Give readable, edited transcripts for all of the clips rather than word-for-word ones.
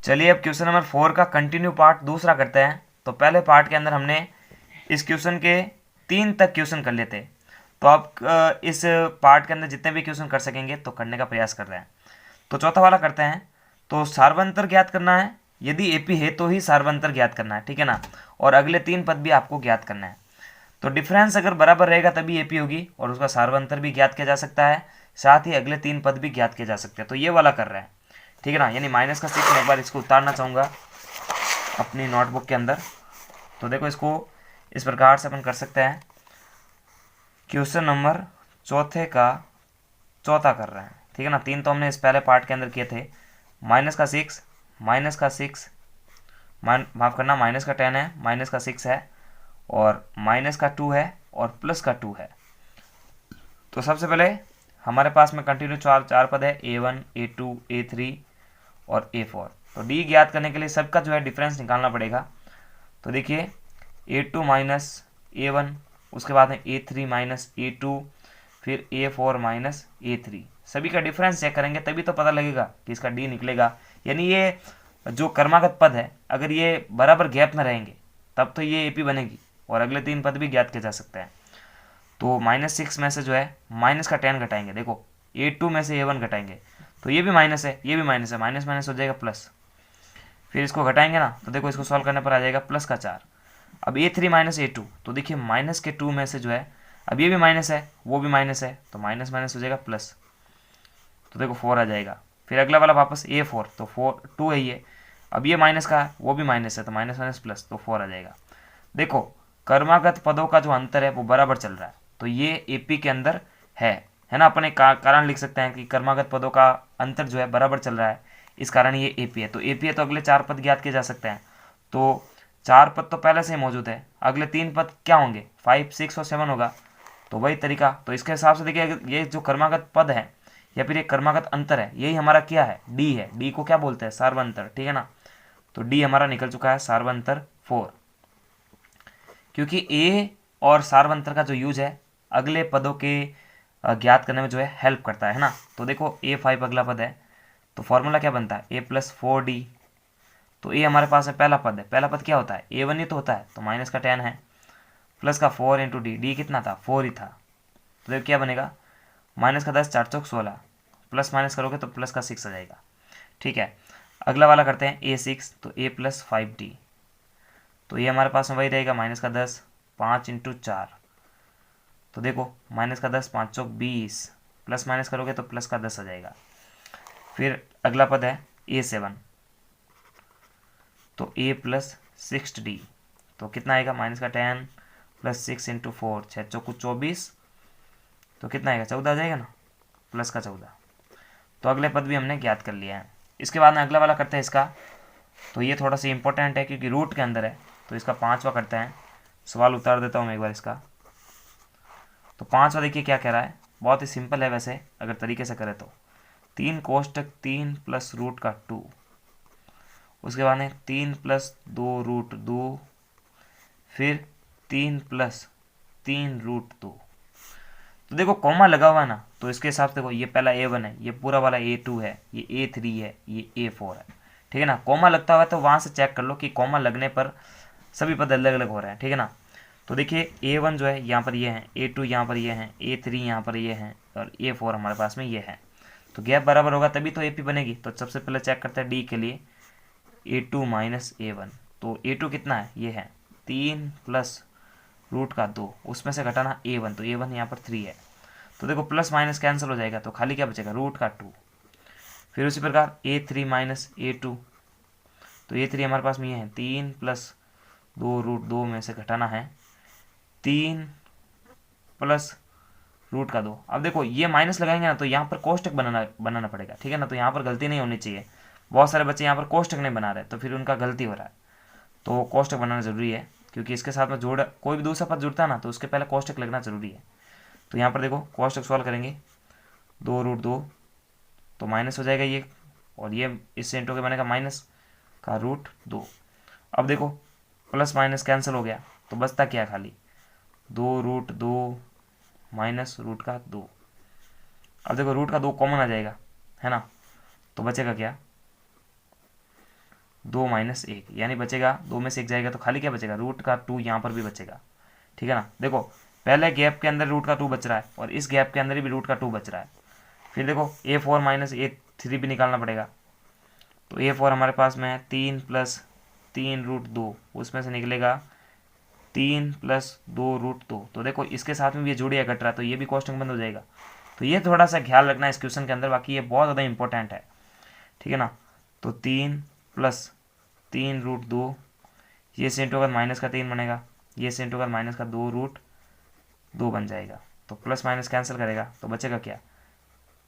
चलिए अब question number 4 का कंटिन्यू पार्ट दूसरा करते हैं। तो पहले पार्ट के अंदर हमने इस क्वेश्चन के 3 तक क्वेश्चन कर लेते, तो आप इस पार्ट के अंदर जितने भी क्वेश्चन कर सकेंगे तो करने का प्रयास कर रहे हैं। तो चौथा वाला करते हैं। तो सार्वंतर ज्ञात करना है, यदि एपी है तो ही सार्वंतर ज्ञात करना है, ठीक है ना। और अगले 3 पद भी आपको ज्ञात करना है। तो डिफरेंस अगर बराबर रहेगा तभी एपी होगी और उसका सार्वंतर भी ज्ञात किया जा सकता है, साथ ही अगले 3 पद भी ज्ञात किए जा सकते हैं। तो ये वाला कर रहे हैं, ठीक है ना। यानी -6 मैं एक बार इसको उतारना चाहूँगा अपनी नोटबुक के अंदर। तो देखो इसको इस प्रकार से अपन कर सकते हैं। क्वेश्चन नंबर चौथे का चौथा कर रहे हैं, ठीक है ना। 3 तो हमने इस पहले पार्ट के अंदर किए थे। -6, -6, माफ़ करना, -10 है, -6 है और -2 है और +2 है। तो सबसे पहले हमारे पास में कंटिन्यू चार पद है, A1, A2, A3 और A4। तो डी ज्ञात करने के लिए सबका जो है डिफरेंस निकालना पड़ेगा। तो देखिए A2 माइनस A1, उसके बाद में A3 माइनस A2, फिर A4 माइनस A3, सभी का डिफरेंस चेक करेंगे तभी तो पता लगेगा कि इसका डी निकलेगा। यानी ये जो कर्मागत पद है अगर ये बराबर गैप में रहेंगे तब तो ये एपी बनेगी और अगले 3 पद भी ज्ञात किए जा सकते हैं। तो -6 में से जो है -10 घटाएंगे, देखो A2 में से A1 घटाएंगे तो ये भी माइनस है, ये भी माइनस है, माइनस माइनस हो जाएगा प्लस। फिर इसको घटाएंगे ना तो देखो इसको सॉल्व करने पर आ जाएगा +4। अब A3 माइनस A2, तो देखिए -2 में से जो है अब ये भी माइनस है वो भी माइनस है तो माइनस माइनस हो जाएगा प्लस, तो देखो 4 आ जाएगा। फिर अगला वाला वापस A4, तो 2 है ये, अब ये माइनस का है वो भी माइनस है तो माइनस माइनस प्लस, तो 4 आ जाएगा। देखो कर्मागत पदों का जो अंतर है वो बराबर चल रहा है तो ये एपी के अंदर है ना। अपन एक कारण लिख सकते हैं कि कर्मागत पदों का अंतर जो है बराबर चल रहा है, इस कारण ये एपी है। तो एपी है तो अगले 4 पद ज्ञात किए जा सकते हैं। तो 4 पद तो पहले से ही मौजूद है, अगले 3 पद क्या होंगे, 5, 6 और 7 होगा। तो वही तरीका, तो इसके हिसाब से देखिए ये जो कर्मागत पद है या फिर ये कर्मागत अंतर है यही हमारा क्या है, डी है। डी को क्या बोलते हैं, सार्वंतर, ठीक है ना। तो डी हमारा निकल चुका है सार्वंतर 4, क्योंकि ए और सार्वंतर का जो यूज है अगले पदों के ज्ञात करने में जो है हेल्प करता है ना। तो देखो A5 अगला पद है तो फॉर्मूला क्या बनता है, A+4D। तो ए हमारे पास है पहला पद है, पहला पद क्या होता है, A1 ही तो होता है तो -10 है, प्लस का 4 इंटू डी, डी कितना था 4 ही था। तो देखो क्या बनेगा, -10 4 चौक 16, प्लस माइनस करोगे तो +6 आ जाएगा, ठीक है। अगला वाला करते हैं A6, तो A+5D। तो ये हमारे पास में वही रहेगा -10 5 इंटू 4, तो देखो -10 5 चौक 20, प्लस माइनस करोगे तो +10 आ जाएगा। फिर अगला पद है A7, तो A+6D। तो कितना आएगा, -10 प्लस 6 इंटू 4, 6 चौको 24, तो कितना आएगा 14 आ जाएगा ना, +14। तो अगले पद भी हमने ज्ञात कर लिया है। इसके बाद में अगला वाला करते हैं इसका। तो ये थोड़ा सा इंपॉर्टेंट है क्योंकि रूट के अंदर है, तो इसका 5वां करते हैं। सवाल उतार देता हूँ मैं एक बार इसका। तो 5वां देखिए क्या कह रहा है, बहुत ही सिंपल है वैसे अगर तरीके से करें तो। 3 कोष्टक 3 प्लस रूट का 2, उसके बाद में 3 प्लस 2 रूट 2, फिर 3 प्लस 3 रूट 2। तो देखो कॉमा लगा हुआ है ना, तो इसके हिसाब से देखो ये पहला A1 है, ये पूरा वाला A2 है, ये A3 है, ये A4 है, ठीक है ना। कॉमा लगता हुआ है तो वहाँ से चेक कर लो कि कॉमा लगने पर सभी पद अलग अलग हो रहे हैं, ठीक है ना। तो देखिए A1 जो है यहाँ पर ये है, A2 यहाँ पर ये है, A3 यहाँ पर ये है और A4 हमारे पास में ये है। तो गैप बराबर होगा तभी तो AP बनेगी। तो सबसे पहले चेक करते हैं डी के लिए, A2 माइनस A1। तो A2 कितना है, ये है 3 प्लस रूट का 2, उसमें से घटाना A1, तो A1 यहाँ पर 3 है। तो देखो प्लस माइनस कैंसिल हो जाएगा तो खाली क्या बचेगा, रूट का 2। फिर उसी प्रकार A3 माइनस A2, तो A3 हमारे पास में ये है 3 प्लस 2 रूट 2 में से घटाना है 3 प्लस रूट का 2। अब देखो ये माइनस लगाएंगे ना तो यहाँ पर कोष्टक बनाना पड़ेगा, ठीक है ना। तो यहाँ पर गलती नहीं होनी चाहिए, बहुत सारे बच्चे यहाँ पर कोष्टक नहीं बना रहे तो फिर उनका गलती हो रहा है। तो कोष्टक बनाना ज़रूरी है क्योंकि इसके साथ में जोड़ कोई भी दूसरा पद जुड़ता है ना तो उसके पहले कोष्टक लगना ज़रूरी है। तो यहाँ पर देखो कोष्टक सॉल्व करेंगे, 2 रूट 2 तो माइनस हो जाएगा ये, और ये इससे इंटू के बनेगा माइनस का रूट 2। अब देखो प्लस माइनस कैंसिल हो गया तो बचता क्या, खाली 2 रूट 2 माइनस रूट का 2। अब देखो रूट का 2 कॉमन आ जाएगा है ना, तो बचेगा क्या, 2 माइनस 1, यानी बचेगा 2 में से 1 जाएगा तो खाली क्या बचेगा, रूट का 2 यहाँ पर भी बचेगा। ठीक है ना, देखो पहले गैप के अंदर रूट का 2 बच रहा है और इस गैप के अंदर भी रूट का 2 बच रहा है। फिर देखो A4 माइनस A3 भी निकालना पड़ेगा। तो A4 हमारे पास में है 3 प्लस 3 रूट 2, उसमें से निकलेगा 3 प्लस 2 रूट 2। तो देखो इसके साथ में भी ये जोड़िया कट रहा है तो ये भी कॉस्टिंग बंद हो जाएगा। तो ये थोड़ा सा ख्याल रखना है इस क्वेश्चन के अंदर, बाकी ये बहुत ज़्यादा इंपॉर्टेंट है। ठीक है ना, तो 3 प्लस 3 रूट 2, ये से इंटू अगर माइनस का 3 बनेगा, ये से इंटू अगर माइनस का 2 रूट 2 बन जाएगा। तो प्लस माइनस कैंसिल करेगा तो बचेगा क्या,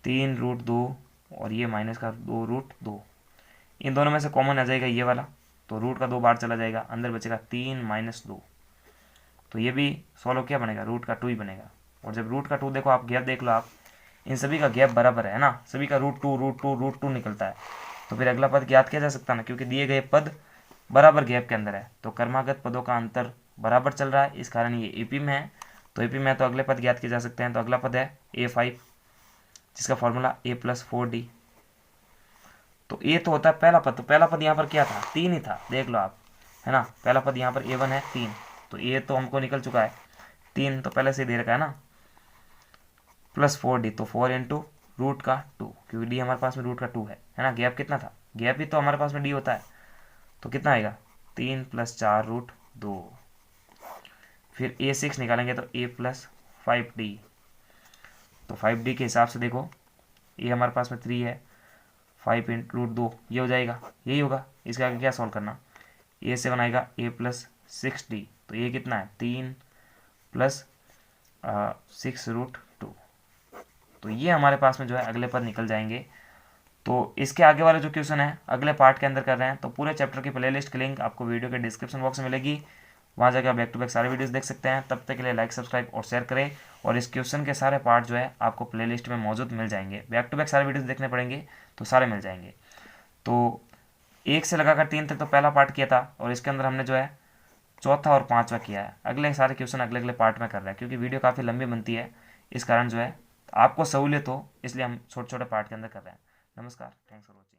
3 रूट 2 और ये माइनस का 2 रूट 2। इन दोनों में से कॉमन आ जाएगा ये वाला, तो रूट का 2 बार चला जाएगा, अंदर बचेगा 3 माइनस 2। तो ये भी सॉल्व क्या बनेगा, रूट का 2 ही बनेगा। और जब रूट का 2 देखो आप गैप देख लो आप, इन सभी का गैप बराबर है ना, सभी का रूट 2 रूट 2 रूट 2 निकलता है। तो फिर अगला पद ज्ञात किया जा सकता है ना, क्योंकि दिए गए पद बराबर गैप के अंदर है। तो कर्मागत पदों का अंतर बराबर चल रहा है, इस कारण ये एपी में है। तो एपी में है तो अगले पद ज्ञात किए जा सकते हैं। तो अगला पद है A5, जिसका फॉर्मूला A + 4D। तो ए तो होता है पहला पद, तो पहला पद यहाँ पर क्या था, 3 ही था, देख लो आप, है ना। पहला पद यहाँ पर A1 है 3, तो ए तो हमको निकल चुका है 3, तो पहले से दे रखा है ना, प्लस 4D, तो 4 इंटू रूट का 2, क्योंकि डी हमारे पास में रूट का 2 है ना। गैप कितना था, गैप ही तो हमारे पास में डी होता है, तो कितना आएगा 3 + 4 रूट 2। फिर A6 निकालेंगे तो A + 5D। तो 5D के हिसाब से देखो ये हमारे पास में 3 है, 5 इंटू रूट 2 ये हो जाएगा, यही होगा। इसके आगे क्या सॉल्व करना, A7 आएगा A + 6D। तो ये कितना है 3 + 6 रूट 2। तो ये हमारे पास में जो है अगले पद निकल जाएंगे। तो इसके आगे वाले जो क्वेश्चन है अगले पार्ट के अंदर कर रहे हैं, तो पूरे चैप्टर की प्लेलिस्ट की लिंक आपको वीडियो के डिस्क्रिप्शन बॉक्स में मिलेगी, वहाँ जाकर आप बैक टू बैक सारे वीडियोस देख सकते हैं। तब तक के लिए लाइक सब्सक्राइब और शेयर करें, और इस क्वेश्चन के सारे पार्ट जो है आपको प्लेलिस्ट में मौजूद मिल जाएंगे। बैक टू बैक सारे वीडियोस देखने पड़ेंगे तो सारे मिल जाएंगे। तो 1 से लगाकर 3 तक तो पहला पार्ट किया था, और इसके अंदर हमने जो है चौथा और 5वां किया है। अगले सारे क्वेश्चन अगले अगले पार्ट में कर रहे हैं, क्योंकि वीडियो काफ़ी लंबी बनती है, इस कारण जो है आपको सहूलियत हो इसलिए हम छोटे छोटे पार्ट के अंदर कर रहे हैं। नमस्कार, थैंक्स फॉर वॉचिंग।